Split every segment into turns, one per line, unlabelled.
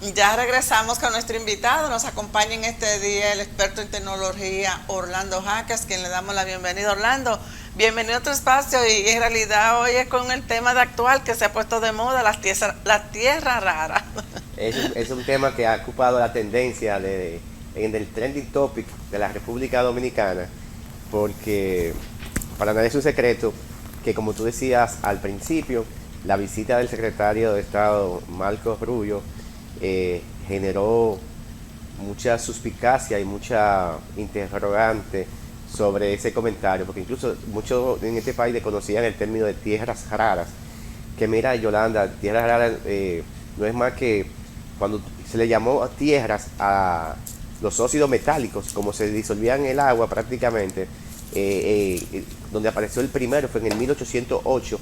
Ya regresamos con nuestro invitado. Nos acompaña en este día el experto en tecnología Orlando Jaques, quien le damos la bienvenida. Orlando, bienvenido a otro espacio y en realidad hoy es con el tema de actual que se ha puesto de moda, las tierras raras.
Es un tema que ha ocupado la tendencia en el trending topic de la República Dominicana, porque para nadie es un secreto que, como tú decías al principio, la visita del secretario de Estado, Marco Rubio, generó mucha suspicacia y mucha interrogante sobre ese comentario, porque incluso muchos en este país desconocían el término de tierras raras, que mira, Yolanda, tierras raras no es más que cuando se le llamó a tierras a los óxidos metálicos, como se disolvían en el agua prácticamente, donde apareció el primero fue en el 1808,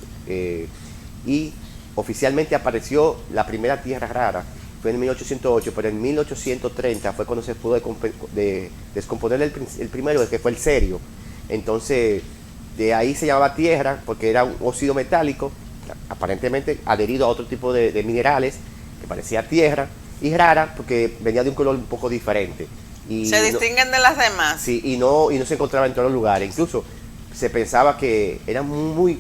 y oficialmente apareció la primera tierra rara fue en 1808, pero en 1830 fue cuando se pudo descomponer el primero, que fue el cerio. Entonces, de ahí se llamaba tierra, porque era un óxido metálico, aparentemente adherido a otro tipo de minerales, que parecía tierra, y rara, porque venía de un color un poco diferente. Y
Se distinguen de las demás.
Sí, y no se encontraba en todos los lugares. Incluso se pensaba que eran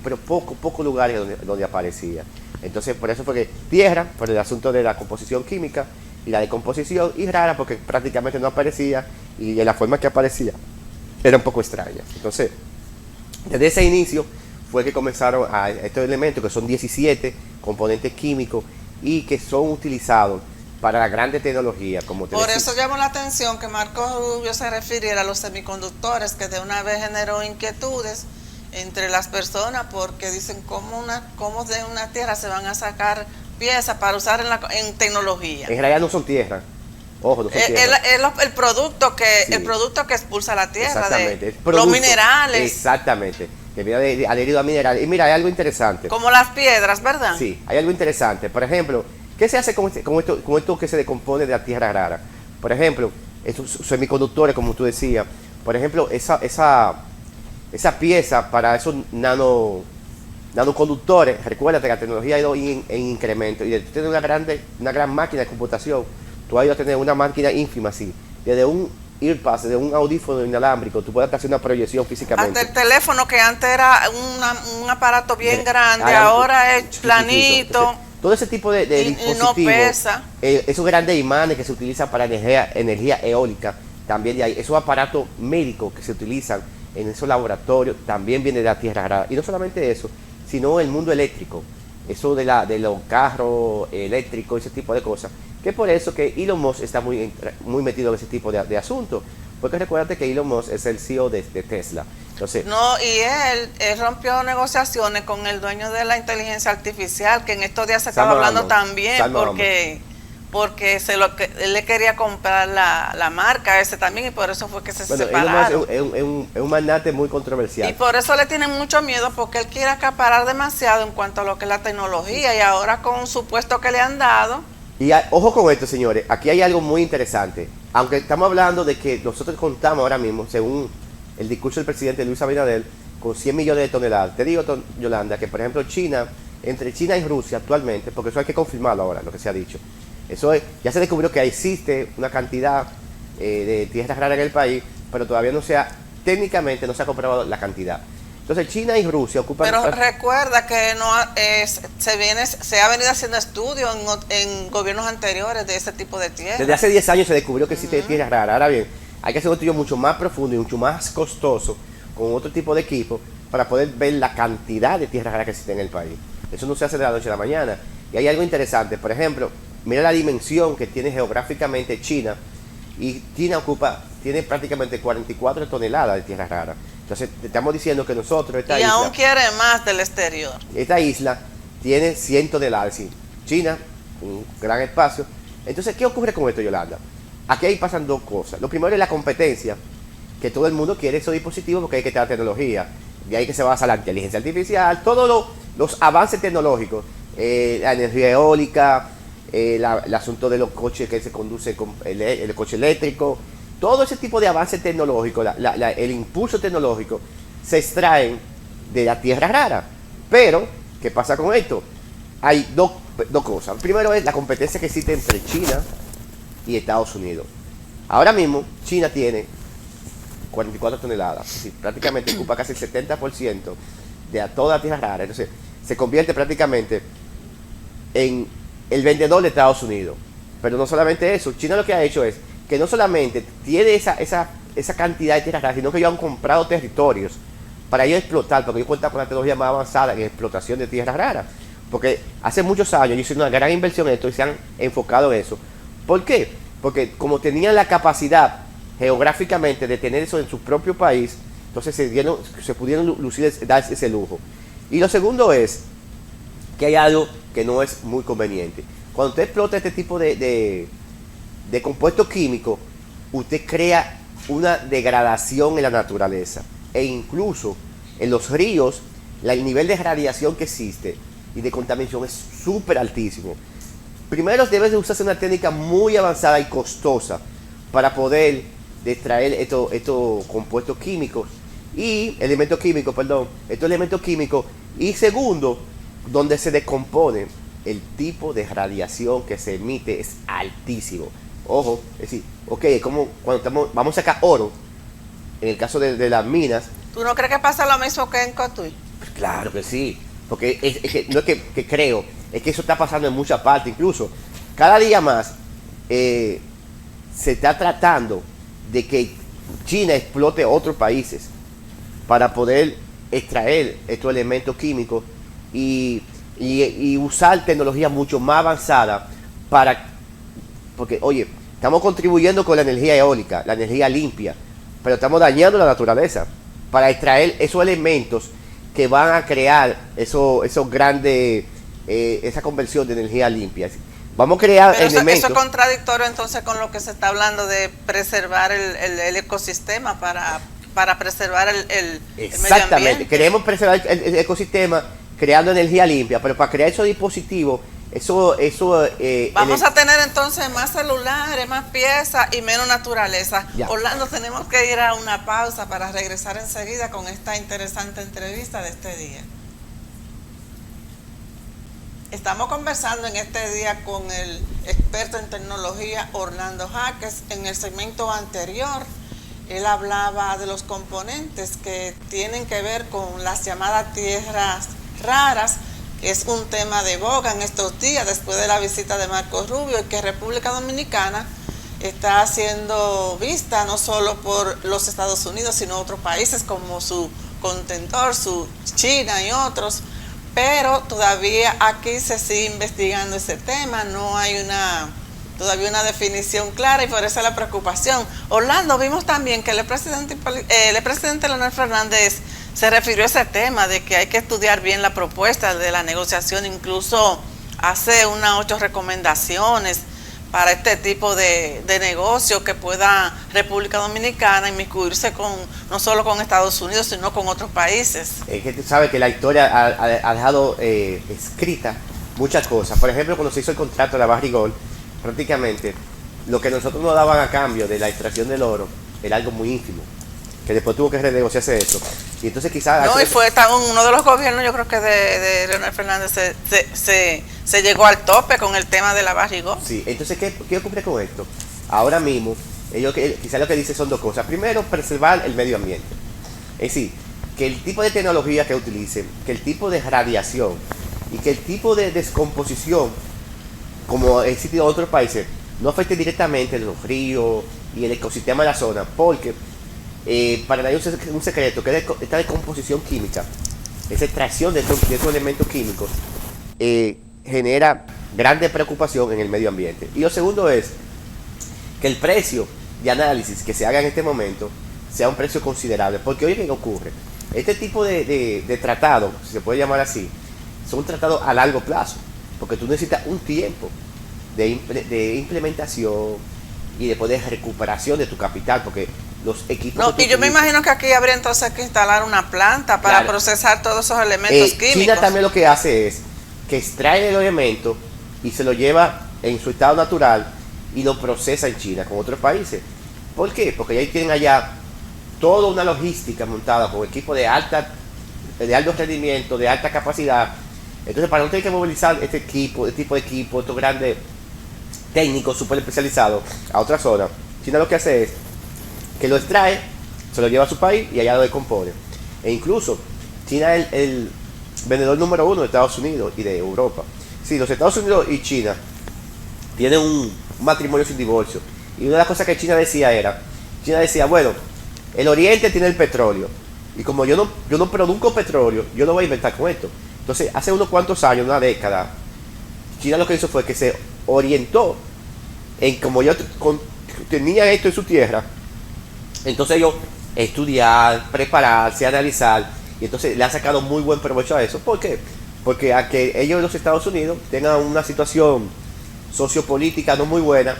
pero pocos lugares donde aparecía. Entonces, por eso fue que tierra, por el asunto de la composición química y la decomposición, y rara porque prácticamente no aparecía, y de la forma que aparecía era un poco extraña. Entonces, desde ese inicio fue que comenzaron a estos elementos, que son 17 componentes químicos y que son utilizados para la grande tecnología.
Por eso llamó la atención que Marco Rubio se refiriera a los semiconductores, que de una vez generó inquietudes entre las personas, porque dicen cómo de una tierra se van a sacar piezas para usar en tecnología.
En realidad no son tierras. Ojo, no son tierras.
El producto
Sí.
El producto que expulsa la tierra,
exactamente.
Los minerales.
Exactamente. Que viene adherido a minerales. Y mira, hay algo interesante.
Como las piedras, ¿verdad?
Sí, hay algo interesante. Por ejemplo, ¿qué se hace con esto que se decompone de la tierra rara? Por ejemplo, estos semiconductores, como tú decías. Por ejemplo, esa pieza para esos nanoconductores, recuerda que la tecnología ha ido en incremento, y de tener una gran máquina de computación, tú has ido a tener una máquina ínfima así, desde un earpass, desde un audífono inalámbrico, tú puedes hacer una proyección físicamente.
Hasta el teléfono, que antes era un aparato bien grande, ahora es planito.
Entonces, todo ese tipo de dispositivos,
no pesa.
Esos grandes imanes que se utilizan para energía eólica, también de ahí, esos aparatos médicos que se utilizan en esos laboratorios, también viene de la tierra rara. Y no solamente eso, sino el mundo eléctrico, eso de los carros eléctricos, ese tipo de cosas. Que por eso que Elon Musk está muy metido en ese tipo de asuntos. Porque recuérdate que Elon Musk es el CEO de Tesla. Entonces,
no, y él rompió negociaciones con el dueño de la inteligencia artificial, que en estos días se estaba hablando también, porque él le quería comprar la marca ese también, y por eso fue que se separaron.
Es un magnate muy controversial.
Y por eso le tienen mucho miedo, porque él quiere acaparar demasiado en cuanto a lo que es la tecnología, y ahora con un supuesto que le han dado.
Y ojo con esto, señores, aquí hay algo muy interesante. Aunque estamos hablando de que nosotros contamos ahora mismo, según el discurso del presidente Luis Abinader, con 100 millones de toneladas. Te digo, Yolanda, que por ejemplo entre China y Rusia actualmente, porque eso hay que confirmarlo ahora, lo que se ha dicho. Ya se descubrió que existe una cantidad de tierras raras en el país, pero todavía técnicamente no se ha comprobado la cantidad. Entonces China y Rusia ocupan...
Pero recuerda que se ha venido haciendo estudios en gobiernos anteriores de ese tipo de tierras.
Desde hace 10 años se descubrió que existe tierras raras. Ahora bien, hay que hacer un estudio mucho más profundo y mucho más costoso, con otro tipo de equipo, para poder ver la cantidad de tierras raras que existe en el país. Eso no se hace de la noche a la mañana. Y hay algo interesante. Por ejemplo, mira la dimensión que tiene geográficamente China. Y China tiene prácticamente 44 toneladas de tierras raras. Entonces, te estamos diciendo que nosotros,
esta isla... Y aún quiere más del exterior.
Esta isla tiene 100 toneladas. Sí, China, un gran espacio. Entonces, ¿qué ocurre con esto, Yolanda? Aquí ahí pasan dos cosas. Lo primero es la competencia, que todo el mundo quiere esos dispositivos porque hay que tener tecnología. De ahí que se basa la inteligencia artificial, todos los avances tecnológicos, la energía eólica, el asunto de los coches que se conducen con el coche eléctrico, todo ese tipo de avances tecnológicos, el impulso tecnológico, se extraen de la tierra rara. Pero, ¿qué pasa con esto? hay dos cosas. Primero es la competencia que existe entre China y Estados Unidos. Ahora mismo China tiene 44 toneladas, es decir, prácticamente ocupa casi el 70% de toda la tierra rara. Entonces se convierte prácticamente en el vendedor de Estados Unidos. Pero no solamente eso, China lo que ha hecho es que no solamente tiene esa cantidad de tierra rara, sino que ellos han comprado territorios para ellos explotar, porque ellos cuentan con la tecnología más avanzada en explotación de tierras raras. Porque hace muchos años ellos hicieron una gran inversión en esto y se han enfocado en eso. ¿Por qué? Porque como tenían la capacidad geográficamente de tener eso en su propio país, entonces se pudieron lucir, dar ese lujo. Y lo segundo es que hay algo que no es muy conveniente. Cuando usted explota este tipo de compuestos químicos, usted crea una degradación en la naturaleza. E incluso en los ríos, el nivel de radiación que existe y de contaminación es súper altísimo. Primero debe de usarse una técnica muy avanzada y costosa para poder extraer estos compuestos químicos y elementos químicos, estos elementos químicos. Y segundo, donde se descompone, el tipo de radiación que se emite es altísimo. Ojo, es decir, ok, como cuando vamos a sacar oro, en el caso de las minas.
¿Tú no crees que pasa lo mismo que en Cotuí?
Pues claro que sí, porque es que no es que creo, es que eso está pasando en muchas partes. Incluso cada día más se está tratando de que China explote otros países para poder extraer estos elementos químicos y usar tecnología mucho más avanzada porque oye, estamos contribuyendo con la energía eólica, la energía limpia, pero estamos dañando la naturaleza para extraer esos elementos que van a crear esos grandes, esa conversión de energía limpia. Vamos a crear elementos.
Eso es contradictorio entonces con lo que se está hablando de preservar el ecosistema para preservar el medio ambiente.
Queremos preservar el ecosistema creando energía limpia, pero para crear esos dispositivos,
vamos a tener entonces más celulares, más piezas y menos naturaleza. Ya. Orlando, tenemos que ir a una pausa para regresar enseguida con esta interesante entrevista de este día. Estamos conversando en este día con el experto en tecnología Orlando Jaques. En el segmento anterior, él hablaba de los componentes que tienen que ver con las llamadas tierras raras, que es un tema de boga en estos días después de la visita de Marco Rubio, y que República Dominicana está siendo vista no solo por los Estados Unidos, sino otros países como su contentor, su China y otros. Pero todavía aquí se sigue investigando ese tema, no hay todavía una definición clara, y por eso la preocupación. Orlando, vimos también que el presidente Leonel Fernández se refirió a ese tema de que hay que estudiar bien la propuesta de la negociación, incluso hace unas 8 recomendaciones para este tipo de negocio que pueda República Dominicana inmiscuirse no solo con Estados Unidos, sino con otros países.
Es que tú sabes que la historia ha dejado escrita muchas cosas. Por ejemplo, cuando se hizo el contrato de la Barrigol, prácticamente lo que nosotros nos daban a cambio de la extracción del oro era algo muy ínfimo, que después tuvo que renegociarse eso. Y entonces quizás...
No, y fue uno de los gobiernos, yo creo que de Leonel Fernández se llegó al tope con el tema de la Barrigol.
Sí, entonces, ¿qué ocurre con esto? Ahora mismo, quizás lo que dice son dos cosas. Primero, preservar el medio ambiente. Es decir, que el tipo de tecnología que utilicen, que el tipo de radiación y que el tipo de descomposición, como existe en otros países, no afecte directamente los ríos y el ecosistema de la zona, porque para nadie es un secreto que esta descomposición química, esa extracción de estos elementos químicos, genera grande preocupación en el medio ambiente. Y lo segundo es que el precio de análisis que se haga en este momento sea un precio considerable, porque oye, ¿qué ocurre? Este tipo de tratado, si se puede llamar así, son tratados a largo plazo, porque tú necesitas un tiempo de implementación y después de recuperación de tu capital, porque los equipos...
No, y yo me imagino que aquí habría entonces que instalar una planta para procesar todos esos elementos químicos.
China también lo que hace es que extrae el elemento y se lo lleva en su estado natural y lo procesa en China con otros países. ¿Por qué? Porque ahí tienen allá toda una logística montada con equipos de alto rendimiento, de alta capacidad, Entonces, para no tener que movilizar este tipo de equipo, estos grandes técnicos súper especializados a otra zona, China lo que hace es que lo extrae, se lo lleva a su país y allá lo decompone. E incluso, China es el vendedor número 1 de Estados Unidos y de Europa. Sí, los Estados Unidos y China tienen un matrimonio sin divorcio. Y una de las cosas que China decía, bueno, el Oriente tiene el petróleo. Y como yo no produzco petróleo, yo no voy a inventar con esto. Entonces, hace unos cuantos años, una década, China lo que hizo fue que se orientó en como yo tenía esto en su tierra. Entonces ellos estudiar, prepararse, analizar, y entonces le han sacado muy buen provecho a eso. ¿Por qué? Porque a que ellos en los Estados Unidos tengan una situación sociopolítica no muy buena,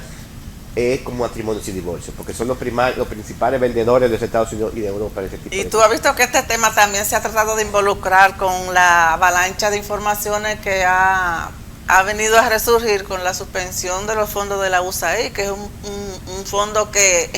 es como matrimonio sin divorcio, porque son los principales vendedores de los Estados Unidos y de Europa de ese tipo.
Y tú has visto que este tema también se ha tratado de involucrar con la avalancha de informaciones que ha venido a resurgir con la suspensión de los fondos de la USAID, que es un fondo que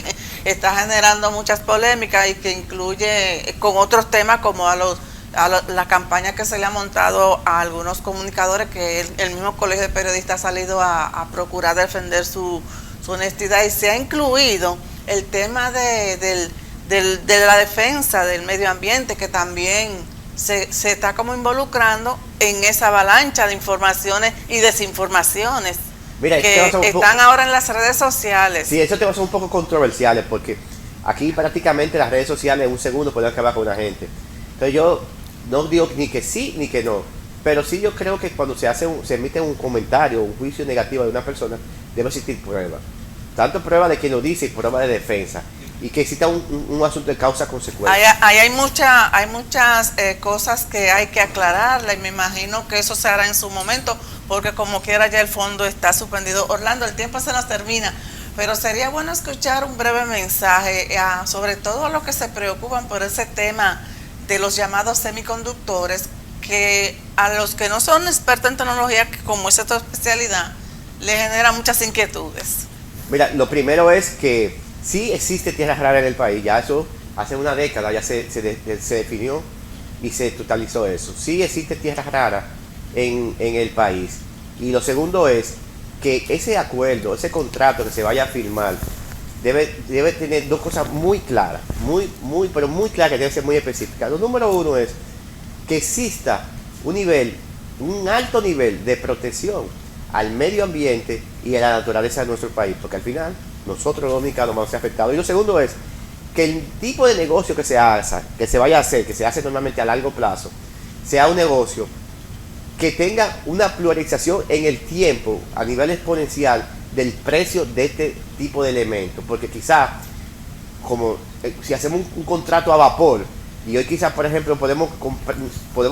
está generando muchas polémicas y que incluye con otros temas como la campaña que se le ha montado a algunos comunicadores, que el mismo Colegio de Periodistas ha salido a procurar defender su honestidad, y se ha incluido el tema de la defensa del medio ambiente, que también se está como involucrando en esa avalancha de informaciones y desinformaciones.
Mira,
que están ahora en las redes sociales.
Sí, eso te va a ser un poco controversiales, porque aquí prácticamente las redes sociales en un segundo pueden acabar con una gente. Entonces yo no digo ni que sí ni que no, pero sí yo creo que cuando se emite un comentario, un juicio negativo de una persona, debe existir pruebas. Tanto prueba de quien lo dice y prueba de defensa. Y que exista un asunto de causa-consecuencia.
Hay muchas cosas que hay que aclararla, y me imagino que eso se hará en su momento, porque como quiera ya el fondo está suspendido. Orlando, el tiempo se nos termina, pero sería bueno escuchar un breve mensaje, sobre todo a los que se preocupan por ese tema de los llamados semiconductores, que a los que no son expertos en tecnología, que como es tu especialidad, le genera muchas inquietudes.
Mira, lo primero es que sí existe tierra rara en el país, ya eso hace una década ya se definió y se totalizó eso. Sí existe tierra rara en el país. Y lo segundo es que ese acuerdo, ese contrato que se vaya a firmar, debe tener dos cosas muy claras, pero muy claras, que debe ser muy específicas. Lo número uno es que exista un alto nivel de protección al medio ambiente y a la naturaleza de nuestro país, porque al final nosotros los dominicanos vamos a ser afectados. Y lo segundo es que el tipo de negocio que se vaya a hacer, que se hace normalmente a largo plazo, sea un negocio que tenga una pluralización en el tiempo a nivel exponencial del precio de este tipo de elementos, porque quizás como si hacemos un contrato a vapor y hoy quizás, por ejemplo, podemos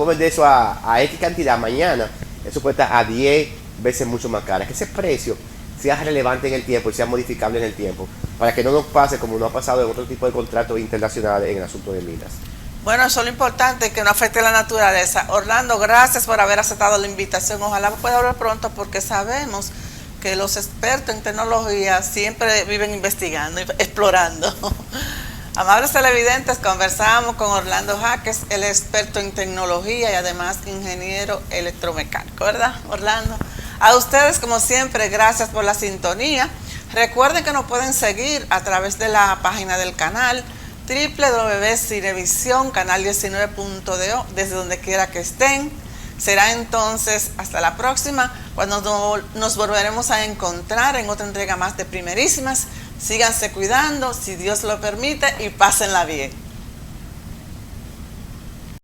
vender eso a X cantidad, mañana eso cuesta a 10 veces mucho más cara, que ese precio sea relevante en el tiempo y sea modificable en el tiempo, para que no nos pase como nos ha pasado en otro tipo de contratos internacionales en el asunto de minas.
Bueno, eso es lo importante, que no afecte la naturaleza. Orlando, gracias por haber aceptado la invitación. Ojalá pueda hablar pronto, porque sabemos que los expertos en tecnología siempre viven investigando, explorando. Amables televidentes, conversamos con Orlando Jaques, el experto en tecnología y además ingeniero electromecánico, ¿verdad, Orlando? A ustedes, como siempre, gracias por la sintonía. Recuerden que nos pueden seguir a través de la página del canal www.cinevisión, canal 19.do, desde donde quiera que estén. Será entonces hasta la próxima, cuando nos volveremos a encontrar en otra entrega más de Primerísimas. Síganse cuidando, si Dios lo permite, y pásenla bien.